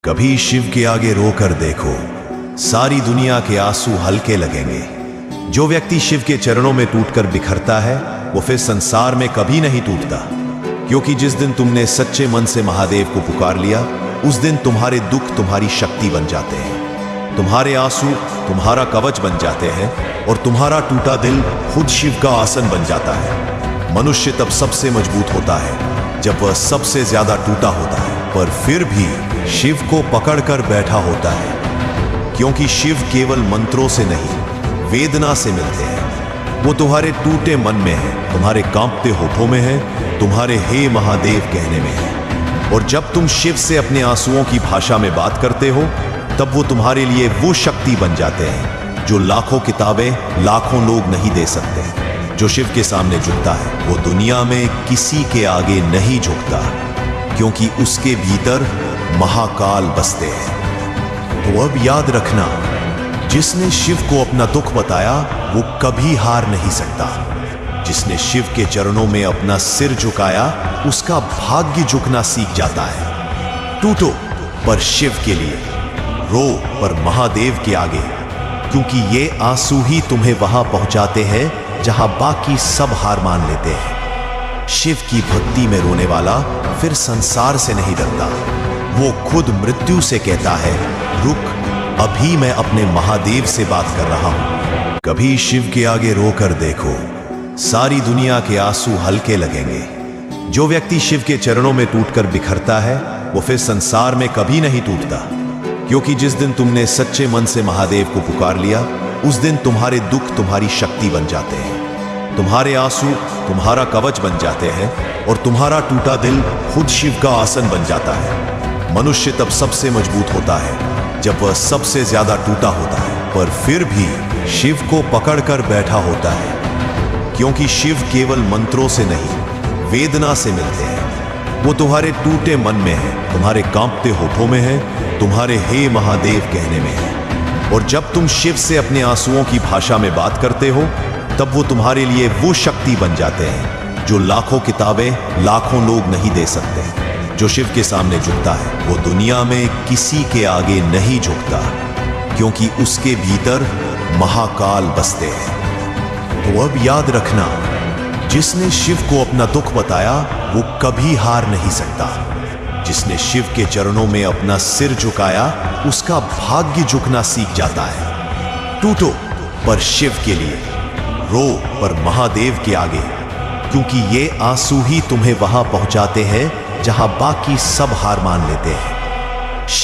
कभी शिव के आगे रोकर देखो, सारी दुनिया के आंसू हल्के लगेंगे। जो व्यक्ति शिव के चरणों में टूटकर बिखरता है वो फिर संसार में कभी नहीं टूटता, क्योंकि जिस दिन तुमने सच्चे मन से महादेव को पुकार लिया उस दिन तुम्हारे दुख तुम्हारी शक्ति बन जाते हैं, तुम्हारे आंसू तुम्हारा कवच बन जाते हैं और तुम्हारा टूटा दिल खुद शिव का आसन बन जाता है। मनुष्य तब सबसे मजबूत होता है जब वह सबसे ज्यादा टूटा होता है, पर फिर भी शिव को पकड़कर बैठा होता है, क्योंकि शिव केवल मंत्रों से नहीं वेदना से मिलते हैं। वो तुम्हारे टूटे मन में है, तुम्हारे कांपते होठों में है, तुम्हारे हे महादेव कहने में है। और जब तुम शिव से अपने आंसुओं की भाषा में बात करते हो तब वो तुम्हारे लिए वो शक्ति बन जाते हैं जो लाखों किताबें लाखों लोग नहीं दे सकते। जो शिव के सामने झुकता है वो दुनिया में किसी के आगे नहीं झुकता, क्योंकि उसके भीतर महाकाल बसते हैं। तो अब याद रखना, जिसने शिव को अपना दुख बताया वो कभी हार नहीं सकता। जिसने शिव के चरणों में अपना सिर झुकाया उसका भाग्य झुकना सीख जाता है। टूटो पर शिव के लिए, रो पर महादेव के आगे, क्योंकि ये आंसू ही तुम्हें वहां पहुंचाते हैं जहां बाकी सब हार मान लेते हैं। शिव की भक्ति में रोने वाला फिर संसार से नहीं डरता। वो खुद मृत्यु से कहता है, रुक, अभी मैं अपने महादेव से बात कर रहा हूं। कभी शिव के आगे रोकर देखो, सारी दुनिया के आंसू हल्के लगेंगे। जो व्यक्ति शिव के चरणों में टूटकर बिखरता है वो फिर संसार में कभी नहीं टूटता, क्योंकि जिस दिन तुमने सच्चे मन से महादेव को पुकार लिया उस दिन तुम्हारे दुख तुम्हारी शक्ति बन जाते हैं, तुम्हारे आंसू तुम्हारा कवच बन जाते हैं और तुम्हारा टूटा दिल खुद शिव का आसन बन जाता है। मनुष्य तब सबसे मजबूत होता है जब वह सबसे ज्यादा टूटा होता है, पर फिर भी शिव को पकड़कर बैठा होता है, क्योंकि शिव केवल मंत्रों से नहीं वेदना से मिलते हैं। वो तुम्हारे टूटे मन में है, तुम्हारे कांपते होठों में है, तुम्हारे हे महादेव कहने में है। और जब तुम शिव से अपने आंसुओं की भाषा में बात करते हो तब वो तुम्हारे लिए वो शक्ति बन जाते हैं जो लाखों किताबें लाखों लोग नहीं दे सकते। जो शिव के सामने झुकता है वो दुनिया में किसी के आगे नहीं झुकता, क्योंकि उसके भीतर महाकाल बसते हैं। तो अब याद रखना, जिसने शिव को अपना दुख बताया वो कभी हार नहीं सकता। जिसने शिव के चरणों में अपना सिर झुकाया उसका भाग्य झुकना सीख जाता है। टूटो पर शिव के लिए, रो पर महादेव के आगे, क्योंकि ये आंसू ही तुम्हें वहां पहुंचाते हैं जहां बाकी सब हार मान लेते हैं। शिव